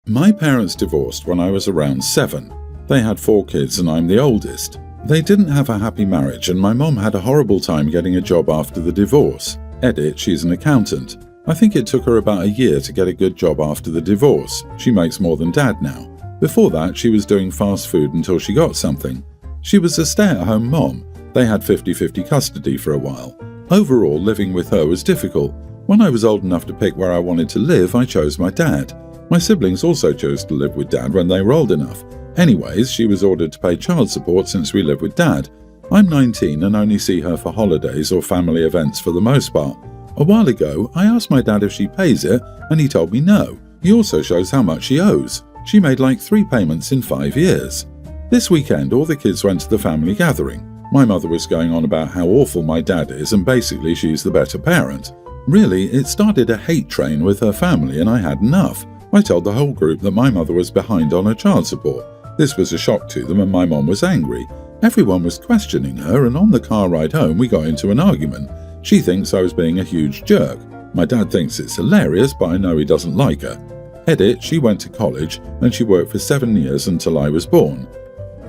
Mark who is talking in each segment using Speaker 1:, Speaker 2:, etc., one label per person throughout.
Speaker 1: My parents divorced when I was around 7. They had 4 kids and I'm the oldest. They didn't have a happy marriage and my mom had a horrible time getting a job after the divorce. Edit, she's an accountant. I think it took her about a year to get a good job after the divorce. She makes more than Dad now. Before that, she was doing fast food until she got something. She was a stay-at-home mom. They had 50-50 custody for a while. Overall, living with her was difficult. When I was old enough to pick where I wanted to live, I chose my dad. My siblings also chose to live with Dad when they were old enough. Anyways, she was ordered to pay child support since we live with Dad. I'm 19 and only see her for holidays or family events for the most part. A while ago, I asked my dad if she pays it, and he told me no. He also shows how much she owes. She made like 3 payments in 5 years. This weekend, all the kids went to the family gathering. My mother was going on about how awful my dad is and basically she's the better parent. Really, it started a hate train with her family and I had enough. I told the whole group that my mother was behind on her child support. This was a shock to them and my mom was angry. Everyone was questioning her and on the car ride home we got into an argument. She thinks I was being a huge jerk. My dad thinks it's hilarious, but I know he doesn't like her. Edit, she went to college and she worked for 7 years until I was born.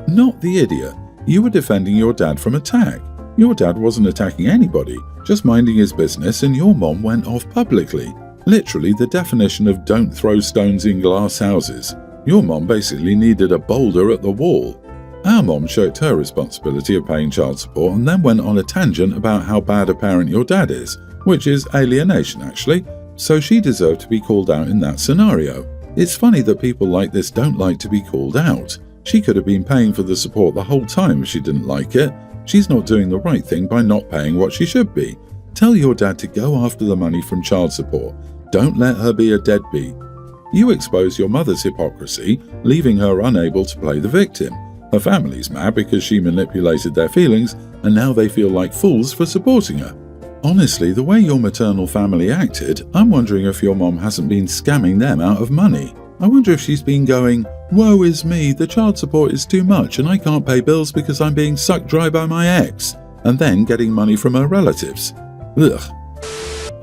Speaker 1: Not the idiot. You were defending your dad from attack. Your dad wasn't attacking anybody, just minding his business, and your mom went off publicly. Literally the definition of don't throw stones in glass houses. Your mom basically needed a boulder at the wall. Our mom shirked her responsibility of paying child support and then went on a tangent about how bad a parent your dad is, which is alienation actually, so she deserved to be called out in that scenario. It's funny that people like this don't like to be called out. She could have been paying for the support the whole time if she didn't like it. She's not doing the right thing by not paying what she should be. Tell your dad to go after the money from child support. Don't let her be a deadbeat. You expose your mother's hypocrisy, leaving her unable to play the victim. Her family's mad because she manipulated their feelings and now they feel like fools for supporting her. Honestly, the way your maternal family acted, I'm wondering if your mom hasn't been scamming them out of money. I wonder if she's been going, woe is me, the child support is too much and I can't pay bills because I'm being sucked dry by my ex, and then getting money from her relatives. Ugh.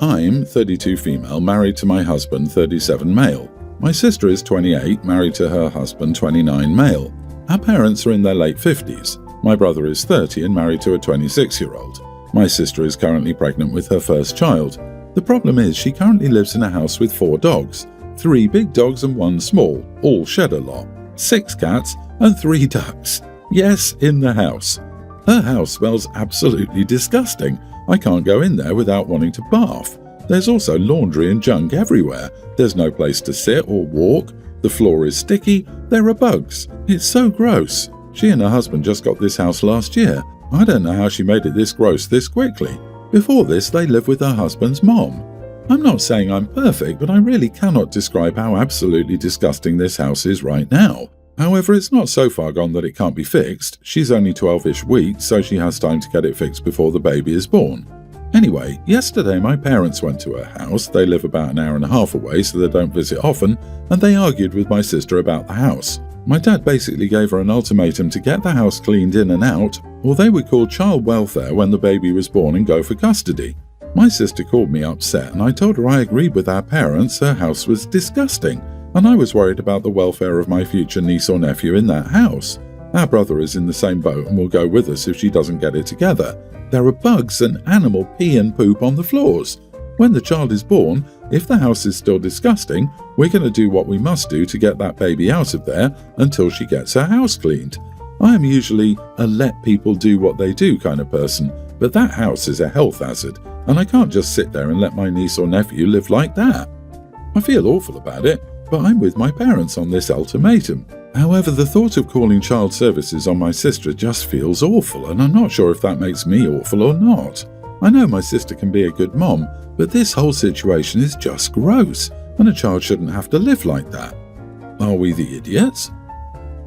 Speaker 1: I'm 32 female, married to my husband, 37 male. My sister is 28, married to her husband, 29 male. Our parents are in their late 50s. My brother is 30 and married to a 26-year-old. My sister is currently pregnant with her first child. The problem is she currently lives in a house with 4 dogs. 3 big dogs and 1 small, all shed a lot. 6 cats and 3 ducks. Yes, in the house. Her house smells absolutely disgusting. I can't go in there without wanting to bath. There's also laundry and junk everywhere. There's no place to sit or walk. The floor is sticky. There are bugs. It's so gross. She and her husband just got this house last year. I don't know how she made it this gross this quickly. Before this, they lived with her husband's mom. I'm not saying I'm perfect, but I really cannot describe how absolutely disgusting this house is right now. However, it's not so far gone that it can't be fixed. She's only 12-ish weeks, so she has time to get it fixed before the baby is born. Anyway, yesterday my parents went to her house. They live about an hour and a half away, so they don't visit often, and they argued with my sister about the house. My dad basically gave her an ultimatum to get the house cleaned in and out, or they would call child welfare when the baby was born and go for custody. My sister called me upset and I told her I agreed with our parents, her house was disgusting, and I was worried about the welfare of my future niece or nephew in that house. Our brother is in the same boat and will go with us if she doesn't get it together. There are bugs and animal pee and poop on the floors. When the child is born, if the house is still disgusting, we're going to do what we must do to get that baby out of there until she gets her house cleaned. I am usually a let people do what they do kind of person, but that house is a health hazard, and I can't just sit there and let my niece or nephew live like that. I feel awful about it, but I'm with my parents on this ultimatum. However, the thought of calling child services on my sister just feels awful, and I'm not sure if that makes me awful or not. I know my sister can be a good mom, but this whole situation is just gross, and a child shouldn't have to live like that. Are we the idiots?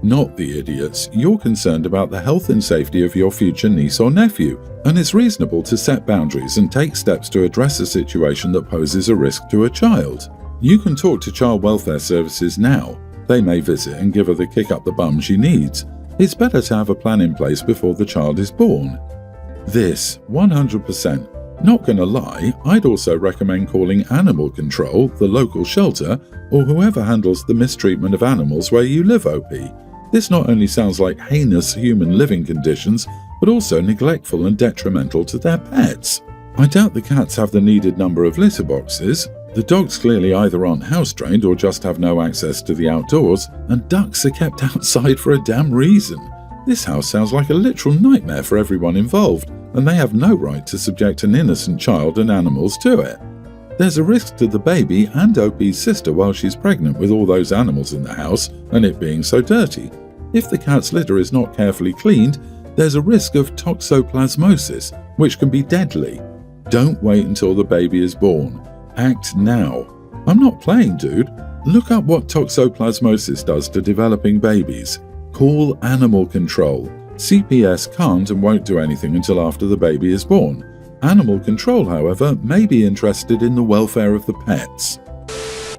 Speaker 1: Not the idiots. You're concerned about the health and safety of your future niece or nephew, and it's reasonable to set boundaries and take steps to address a situation that poses a risk to a child. You can talk to child welfare services now. They may visit and give her the kick up the bum she needs. It's better to have a plan in place before the child is born. This, 100%. Not gonna lie, I'd also recommend calling animal control, the local shelter, or whoever handles the mistreatment of animals where you live, OP. This not only sounds like heinous human living conditions, but also neglectful and detrimental to their pets. I doubt the cats have the needed number of litter boxes. The dogs clearly either aren't house-trained or just have no access to the outdoors, and ducks are kept outside for a damn reason. This house sounds like a literal nightmare for everyone involved, and they have no right to subject an innocent child and animals to it. There's a risk to the baby and OP's sister while she's pregnant with all those animals in the house and it being so dirty. If the cat's litter is not carefully cleaned, there's a risk of toxoplasmosis, which can be deadly. Don't wait until the baby is born. Act now. I'm not playing, dude. Look up what toxoplasmosis does to developing babies. Call animal control. CPS can't and won't do anything until after the baby is born. Animal control, however, may be interested in the welfare of the pets.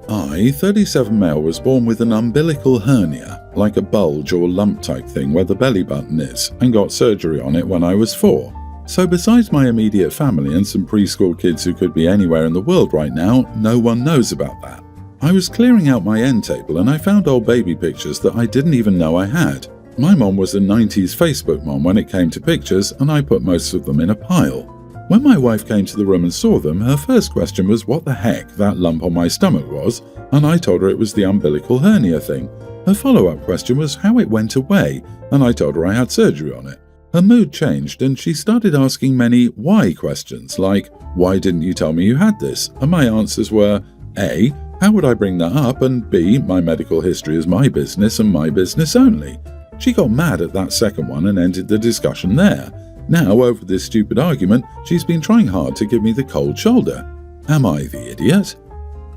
Speaker 1: I, 37 male, was born with an umbilical hernia, like a bulge or lump type thing where the belly button is, and got surgery on it when I was 4. So besides my immediate family and some preschool kids who could be anywhere in the world right now, no one knows about that. I was clearing out my end table and I found old baby pictures that I didn't even know I had. My mom was a 90s Facebook mom when it came to pictures, and I put most of them in a pile. When my wife came to the room and saw them, her first question was what the heck that lump on my stomach was, and I told her it was the umbilical hernia thing. Her follow-up question was how it went away, and I told her I had surgery on it. Her mood changed and she started asking many why questions, like, why didn't you tell me you had this? And my answers were, A, how would I bring that up? And B, my medical history is my business and my business only. She got mad at that second one and ended the discussion there. Now, over this stupid argument, she's been trying hard to give me the cold shoulder. Am I the idiot?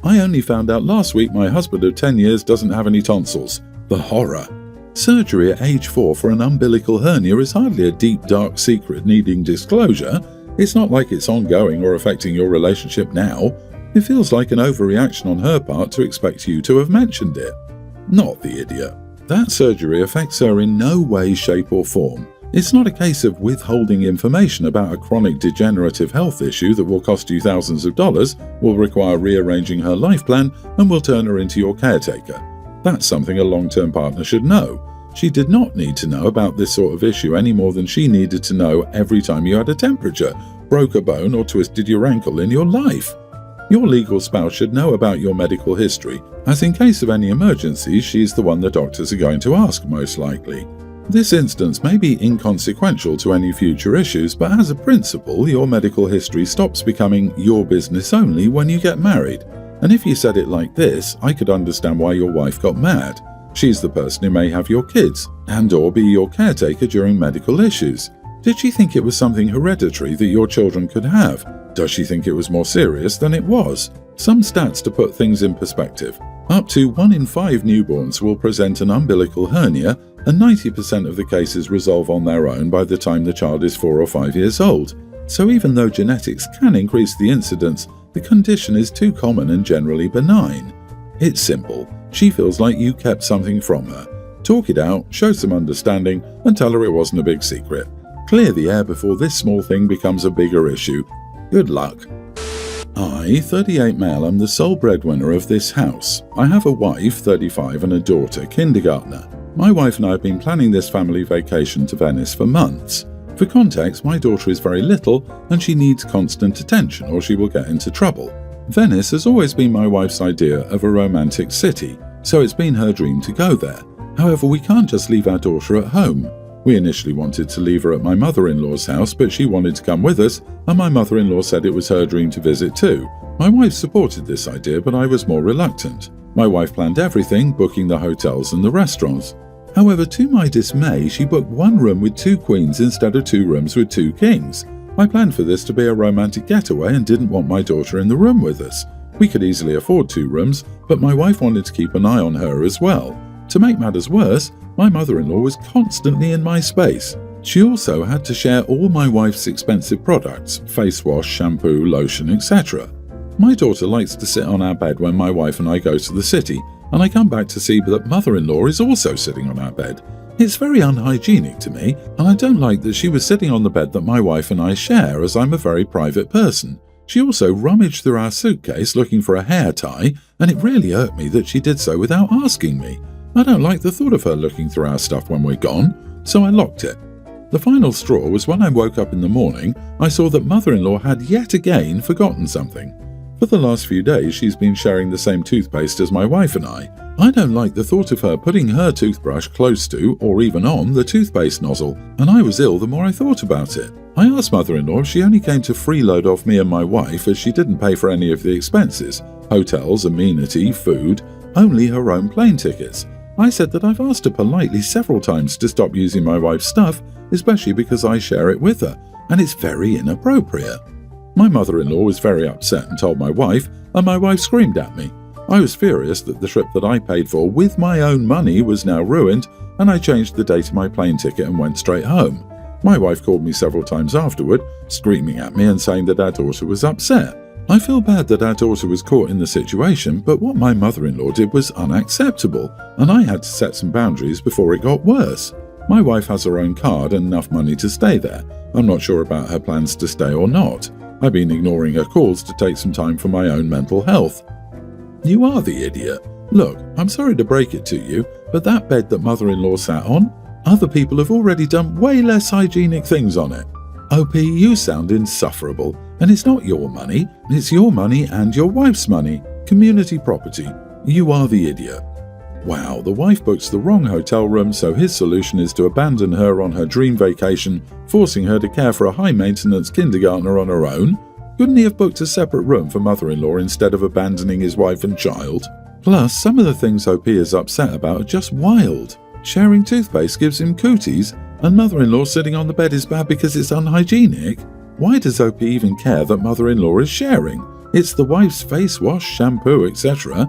Speaker 1: I only found out last week my husband of 10 years doesn't have any tonsils. The horror. Surgery at age 4 for an umbilical hernia is hardly a deep, dark secret needing disclosure. It's not like it's ongoing or affecting your relationship now. It feels like an overreaction on her part to expect you to have mentioned it. Not the idiot. That surgery affects her in no way, shape or form. It's not a case of withholding information about a chronic degenerative health issue that will cost you thousands of dollars, will require rearranging her life plan, and will turn her into your caretaker. That's something a long-term partner should know. She did not need to know about this sort of issue any more than she needed to know every time you had a temperature, broke a bone or twisted your ankle in your life. Your legal spouse should know about your medical history, as in case of any emergencies, she's the one the doctors are going to ask most likely. This instance may be inconsequential to any future issues, but as a principle, your medical history stops becoming your business only when you get married. And if you said it like this, I could understand why your wife got mad. She's the person who may have your kids, and/or be your caretaker during medical issues. Did she think it was something hereditary that your children could have? Does she think it was more serious than it was? Some stats to put things in perspective. Up to 1 in 5 newborns will present an umbilical hernia, and 90% of the cases resolve on their own by the time the child is 4 or 5 years old. So even though genetics can increase the incidence, the condition is too common and generally benign. It's simple. She feels like you kept something from her. Talk it out, show some understanding, and tell her it wasn't a big secret. Clear the air before this small thing becomes a bigger issue. Good luck. I, 38 male, am the sole breadwinner of this house. I have a wife, 35, and a daughter, kindergartner. My wife and I have been planning this family vacation to Venice for months. For context, my daughter is very little and she needs constant attention or she will get into trouble. Venice has always been my wife's idea of a romantic city, so it's been her dream to go there. However, we can't just leave our daughter at home. We initially wanted to leave her at my mother-in-law's house, but she wanted to come with us, and my mother-in-law said it was her dream to visit too. My wife supported this idea, but I was more reluctant. My wife planned everything, booking the hotels and the restaurants. However, to my dismay, she booked 1 room with 2 queens instead of 2 rooms with 2 kings. I planned for this to be a romantic getaway and didn't want my daughter in the room with us. We could easily afford 2 rooms, but my wife wanted to keep an eye on her as well. To make matters worse, my mother-in-law was constantly in my space. She also had to share all my wife's expensive products, face wash, shampoo, lotion, etc. My daughter likes to sit on our bed when my wife and I go to the city, and I come back to see that mother-in-law is also sitting on our bed. It's very unhygienic to me, and I don't like that she was sitting on the bed that my wife and I share, as I'm a very private person. She also rummaged through our suitcase looking for a hair tie, and it really hurt me that she did so without asking me. I don't like the thought of her looking through our stuff when we're gone, so I locked it. The final straw was when I woke up in the morning, I saw that mother-in-law had yet again forgotten something. For the last few days, she's been sharing the same toothpaste as my wife and I. I don't like the thought of her putting her toothbrush close to, or even on, the toothpaste nozzle, and I was ill the more I thought about it. I asked mother-in-law if she only came to freeload off me and my wife, as she didn't pay for any of the expenses, hotels, amenity, food, only her own plane tickets. I said that I've asked her politely several times to stop using my wife's stuff, especially because I share it with her, and it's very inappropriate. My mother-in-law was very upset and told my wife, and my wife screamed at me. I was furious that the trip that I paid for with my own money was now ruined, and I changed the date of my plane ticket and went straight home. My wife called me several times afterward, screaming at me and saying that our daughter was upset. I feel bad that our daughter was caught in the situation, but what my mother-in-law did was unacceptable, and I had to set some boundaries before it got worse. My wife has her own card and enough money to stay there. I'm not sure about her plans to stay or not. I've been ignoring her calls to take some time for my own mental health. You are the idiot. Look, I'm sorry to break it to you, but that bed that mother-in-law sat on, other people have already done way less hygienic things on it. OP, you sound insufferable, and it's not your money, it's your money and your wife's money. Community property. You are the idiot. Wow, the wife books the wrong hotel room, so his solution is to abandon her on her dream vacation, forcing her to care for a high-maintenance kindergartner on her own. Couldn't he have booked a separate room for mother-in-law instead of abandoning his wife and child? Plus, some of the things OP is upset about are just wild. Sharing toothpaste gives him cooties, and mother-in-law sitting on the bed is bad because it's unhygienic. Why does OP even care that mother-in-law is sharing? It's the wife's face wash, shampoo, etc.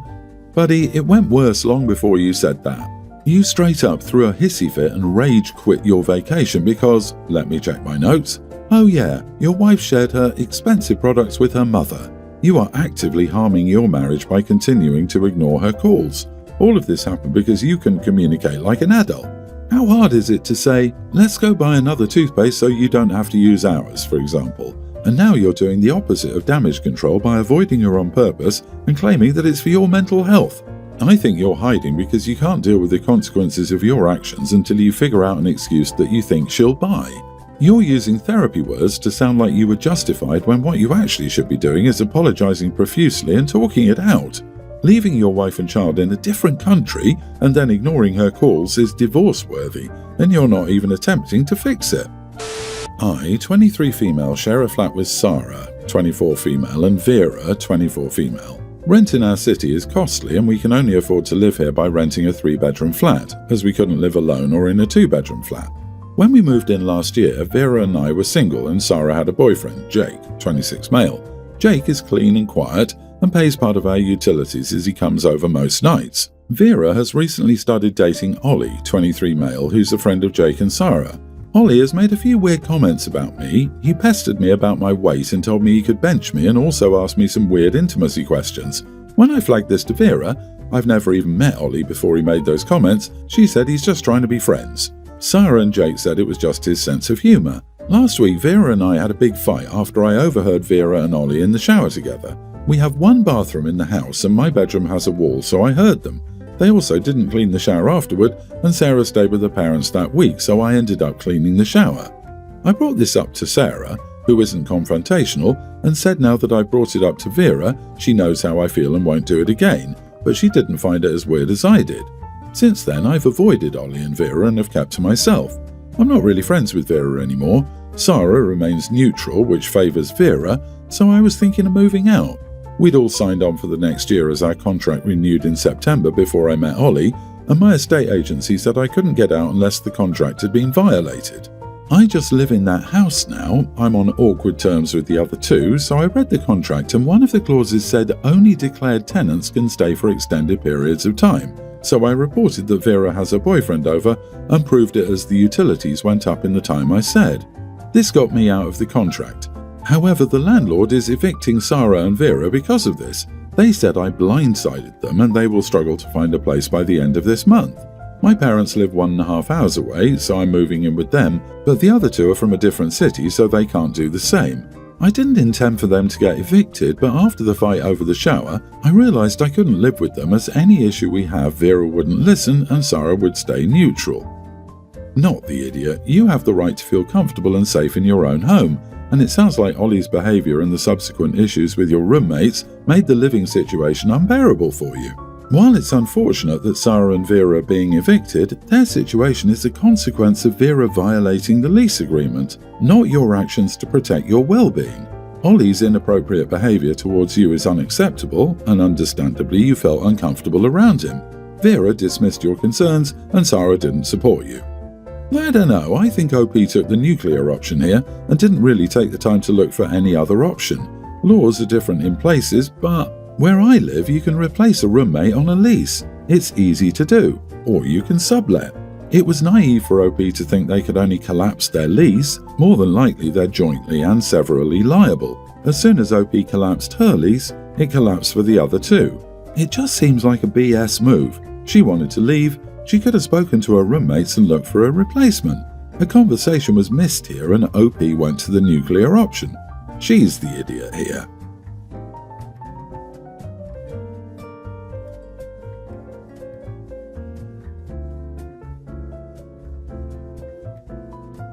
Speaker 1: Buddy, it went worse long before you said that. You straight up threw a hissy fit and rage quit your vacation because, let me check my notes, oh yeah, your wife shared her expensive products with her mother. You are actively harming your marriage by continuing to ignore her calls. All of this happened because you can communicate like an adult. How hard is it to say, let's go buy another toothpaste so you don't have to use ours, for example? And now you're doing the opposite of damage control by avoiding her on purpose and claiming that it's for your mental health. I think you're hiding because you can't deal with the consequences of your actions until you figure out an excuse that you think she'll buy. You're using therapy words to sound like you were justified when what you actually should be doing is apologizing profusely and talking it out. Leaving your wife and child in a different country and then ignoring her calls is divorce-worthy, and you're not even attempting to fix it. I, 23 female, share a flat with Sarah, 24 female, and Vera, 24 female. Rent in our city is costly, and we can only afford to live here by renting a 3-bedroom flat, as we couldn't live alone or in a 2-bedroom flat. When we moved in last year, Vera and I were single and Sarah had a boyfriend, Jake, 26 male. Jake is clean and quiet and pays part of our utilities as he comes over most nights. Vera has recently started dating Ollie, 23 male, who's a friend of Jake and Sarah. Ollie has made a few weird comments about me. He pestered me about my weight and told me he could bench me and also asked me some weird intimacy questions. When I flagged this to Vera, I've never even met Ollie before he made those comments, she said he's just trying to be friends. Sarah and Jake said it was just his sense of humour. Last week, Vera and I had a big fight after I overheard Vera and Ollie in the shower together. We have one bathroom in the house and my bedroom has a wall, so I heard them. They also didn't clean the shower afterward, and Sarah stayed with her parents that week, so I ended up cleaning the shower. I brought this up to Sarah, who isn't confrontational, and said now that I brought it up to Vera, she knows how I feel and won't do it again, but she didn't find it as weird as I did. Since then, I've avoided Ollie and Vera and have kept to myself. I'm not really friends with Vera anymore. Sarah remains neutral, which favours Vera, so I was thinking of moving out. We'd all signed on for the next year as our contract renewed in September before I met Ollie, and my estate agency said I couldn't get out unless the contract had been violated. I just live in that house now. I'm on awkward terms with the other two, so I read the contract and one of the clauses said only declared tenants can stay for extended periods of time. So I reported that Vera has her boyfriend over and proved it as the utilities went up in the time I said. This got me out of the contract. However, the landlord is evicting Sarah and Vera because of this. They said I blindsided them and they will struggle to find a place by the end of this month. My parents live 1.5 hours away, so I'm moving in with them, but the other two are from a different city, so they can't do the same. I didn't intend for them to get evicted, but after the fight over the shower, I realised I couldn't live with them as any issue we have, Vera wouldn't listen and Sarah would stay neutral. Not the idiot. You have the right to feel comfortable and safe in your own home, and it sounds like Ollie's behaviour and the subsequent issues with your roommates made the living situation unbearable for you. While it's unfortunate that Sarah and Vera are being evicted, their situation is a consequence of Vera violating the lease agreement, not your actions to protect your well-being. Ollie's inappropriate behaviour towards you is unacceptable, and understandably you felt uncomfortable around him. Vera dismissed your concerns, and Sarah didn't support you. I don't know, I think OP took the nuclear option here, and didn't really take the time to look for any other option. Laws are different in places, but where I live, you can replace a roommate on a lease. It's easy to do. Or you can sublet. It was naive for OP to think they could only collapse their lease. More than likely, they're jointly and severally liable. As soon as OP collapsed her lease, it collapsed for the other two. It just seems like a BS move. She wanted to leave. She could have spoken to her roommates and looked for a replacement. A conversation was missed here and OP went to the nuclear option. She's the idiot here.